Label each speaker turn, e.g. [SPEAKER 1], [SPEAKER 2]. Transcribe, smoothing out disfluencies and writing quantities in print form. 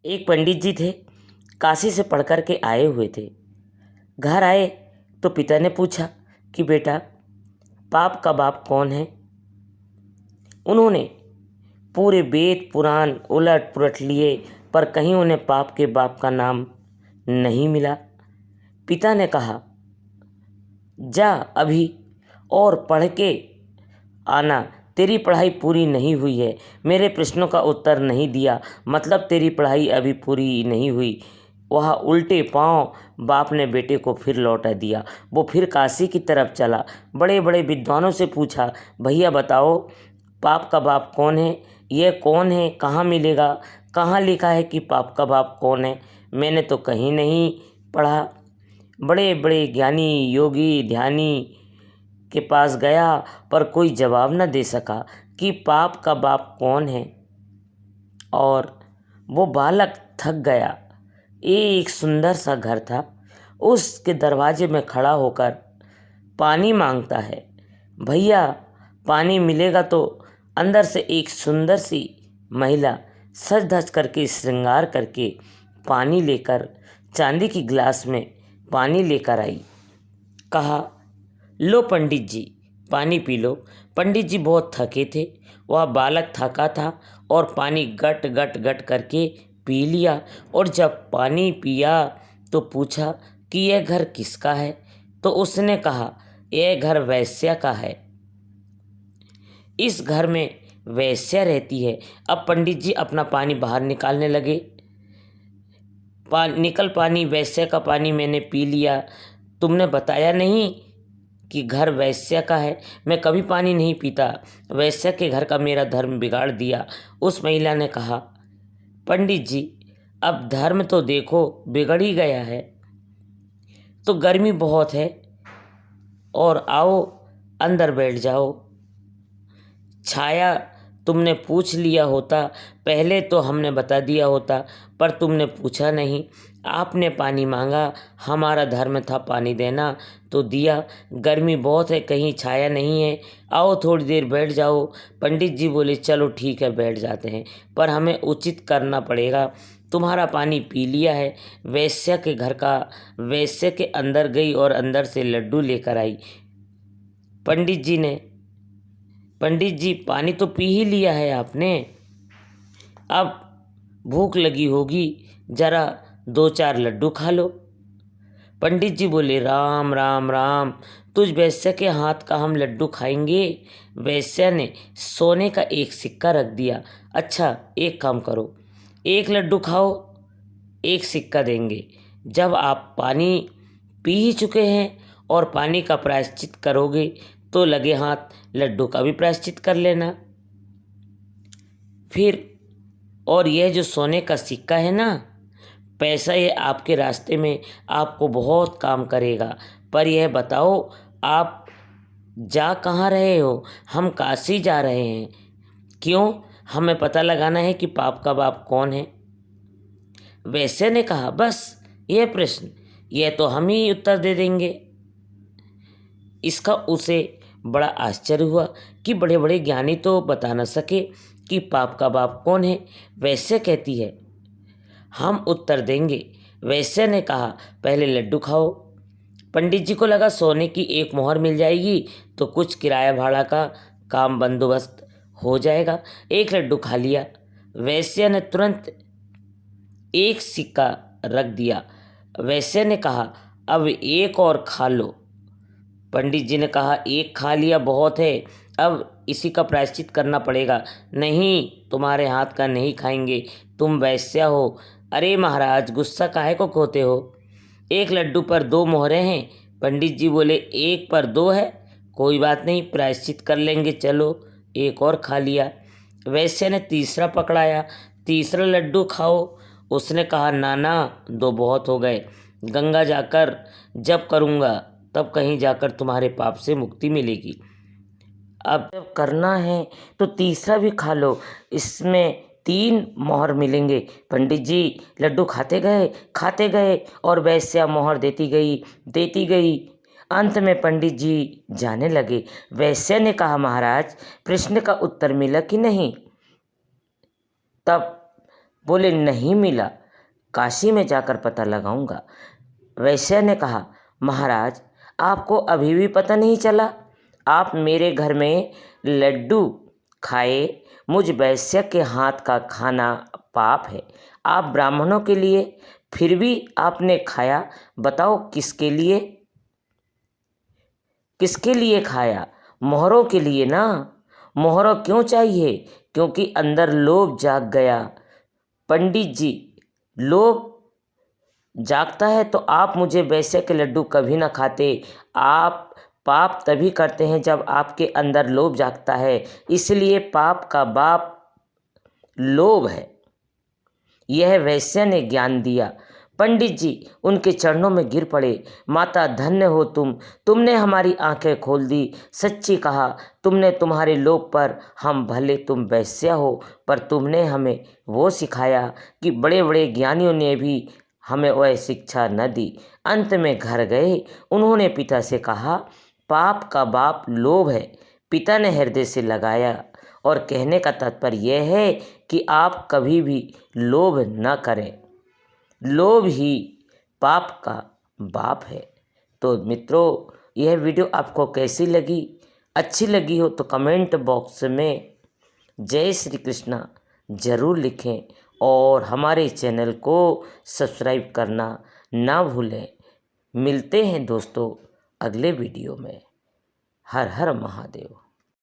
[SPEAKER 1] एक पंडित जी थे, काशी से पढ़ कर के आए हुए थे। घर आए तो पिता ने पूछा कि बेटा, पाप का बाप कौन है। उन्होंने पूरे वेद पुराण उलट पुलट लिए, पर कहीं उन्हें पाप के बाप का नाम नहीं मिला। पिता ने कहा, जा अभी और पढ़ के आना, तेरी पढ़ाई पूरी नहीं हुई है। मेरे प्रश्नों का उत्तर नहीं दिया, मतलब तेरी पढ़ाई अभी पूरी नहीं हुई। वह उल्टे पांव बाप ने बेटे को फिर लौटा दिया। वो फिर काशी की तरफ चला। बड़े बड़े विद्वानों से पूछा, भैया बताओ, पाप का बाप कौन है? यह कौन है? कहाँ मिलेगा? कहाँ लिखा है कि पाप का बाप कौन है? मैंने तो कहीं नहीं पढ़ा। बड़े बड़े ज्ञानी योगी ध्यानी के पास गया, पर कोई जवाब न दे सका कि पाप का बाप कौन है। और वो बालक थक गया। एक सुंदर सा घर था, उसके दरवाजे में खड़ा होकर पानी मांगता है। भैया पानी मिलेगा? तो अंदर से एक सुंदर सी महिला सज धज करके श्रृंगार करके पानी लेकर चांदी की गिलास में पानी लेकर आई। कहा, लो पंडित जी, पानी पी लो। पंडित जी बहुत थके थे, वह बालक थका था और पानी गट गट गट करके पी लिया। और जब पानी पिया तो पूछा कि यह घर किसका है? तो उसने कहा, यह घर वैश्या का है। इस घर में वैश्या रहती है। अब पंडित जी अपना पानी बाहर निकालने लगे। निकल पानी, वैश्या का पानी मैंने पी लिया। तुमने बताया नहीं कि घर वैश्या का है। मैं कभी पानी नहीं पीता, वैश्या के घर का मेरा धर्म बिगाड़ दिया। उस महिला ने कहा, पंडित जी अब धर्म तो देखो बिगड़ ही गया है। तो गर्मी बहुत है और आओ अंदर बैठ जाओ। छाया तुमने पूछ लिया होता, पहले तो हमने बता दिया होता, पर तुमने पूछा नहीं। आपने पानी मांगा, हमारा धर्म था पानी देना, तो दिया। गर्मी बहुत है, कहीं छाया नहीं है, आओ थोड़ी देर बैठ जाओ। पंडित जी बोले, चलो ठीक है बैठ जाते हैं, पर हमें उचित करना पड़ेगा। तुम्हारा पानी पी लिया है। वैश्य के घर का वैश्य के अंदर गई और अंदर से लड्डू लेकर आई। पंडित जी पानी तो पी ही लिया है आपने, अब भूख लगी होगी, जरा 2-4 लड्डू खा लो। पंडित जी बोले, राम राम राम, तुझ वैश्य के हाथ का हम लड्डू खाएंगे? वैश्य ने सोने का एक सिक्का रख दिया। अच्छा एक काम करो, एक लड्डू खाओ, एक सिक्का देंगे। जब आप पानी पी ही चुके हैं और पानी का प्रायश्चित करोगे तो लगे हाथ लड्डू का भी प्रायश्चित कर लेना। फिर और यह जो सोने का सिक्का है ना, पैसा ये आपके रास्ते में आपको बहुत काम करेगा। पर यह बताओ, आप जा कहाँ रहे हो? हम काशी जा रहे हैं। क्यों? हमें पता लगाना है कि पाप का बाप कौन है। वैश्य ने कहा, बस यह प्रश्न, यह तो हम ही उत्तर दे देंगे। इसका उसे बड़ा आश्चर्य हुआ कि बड़े बड़े ज्ञानी तो बता न सके कि पाप का बाप कौन है। वैश्य कहती है, हम उत्तर देंगे। वैश्य ने कहा, पहले लड्डू खाओ। पंडित जी को लगा सोने की एक मोहर मिल जाएगी तो कुछ किराया भाड़ा का काम बंदोबस्त हो जाएगा। एक लड्डू खा लिया। वैश्य ने तुरंत एक सिक्का रख दिया। वैश्य ने कहा, अब एक और खा लो। पंडित जी ने कहा, एक खा लिया बहुत है, अब इसी का प्रायश्चित करना पड़ेगा। नहीं, तुम्हारे हाथ का नहीं खाएंगे, तुम वैश्या हो। अरे महाराज, गुस्सा काहे को खोते हो? एक लड्डू पर 2 मोहरें हैं। पंडित जी बोले, एक पर 2 है, कोई बात नहीं, प्रायश्चित कर लेंगे, चलो। एक और खा लिया। वैश्य ने तीसरा पकड़ाया, तीसरा लड्डू खाओ। उसने कहा, नाना 2 बहुत हो गए, गंगा जाकर जब करूँगा तब कहीं जाकर तुम्हारे पाप से मुक्ति मिलेगी। अब जब करना है तो तीसरा भी खा लो, इसमें 3 मोहर मिलेंगे। पंडित जी लड्डू खाते गए और वैश्या मोहर देती गई। अंत में पंडित जी जाने लगे। वैश्या ने कहा, महाराज प्रश्न का उत्तर मिला कि नहीं? तब बोले नहीं मिला, काशी में जाकर पता लगाऊंगा। वैश्य ने कहा, महाराज आपको अभी भी पता नहीं चला? आप मेरे घर में लड्डू खाए, मुझ वैश्य के हाथ का खाना पाप है। आप ब्राह्मणों के लिए, फिर भी आपने खाया। बताओ किसके लिए? किसके लिए खाया? मोहरों के लिए ना। मोहरों क्यों चाहिए? क्योंकि अंदर लोभ जाग गया। पंडित जी, लोभ जागता है तो आप मुझे वैसे के लड्डू कभी ना खाते। आप पाप तभी करते हैं जब आपके अंदर लोभ जागता है, इसलिए पाप का बाप लोभ है। यह वैश्य ने ज्ञान दिया। पंडित जी उनके चरणों में गिर पड़े। माता धन्य हो तुमने हमारी आंखें खोल दी। सच्ची कहा तुमने, तुम्हारे लोभ पर हम भले तुम वैश्य हो, पर तुमने हमें वो सिखाया कि बड़े बड़े ज्ञानियों ने भी हमें वह शिक्षा न दी। अंत में घर गए, उन्होंने पिता से कहा, पाप का बाप लोभ है। पिता ने हृदय से लगाया और कहने का तात्पर्य यह है कि आप कभी भी लोभ न करें। लोभ ही पाप का बाप है। तो मित्रों, यह वीडियो आपको कैसी लगी? अच्छी लगी हो तो कमेंट बॉक्स में जय श्री कृष्णा ज़रूर लिखें और हमारे चैनल को सब्सक्राइब करना ना भूलें। मिलते हैं दोस्तों अगले वीडियो में। हर हर महादेव।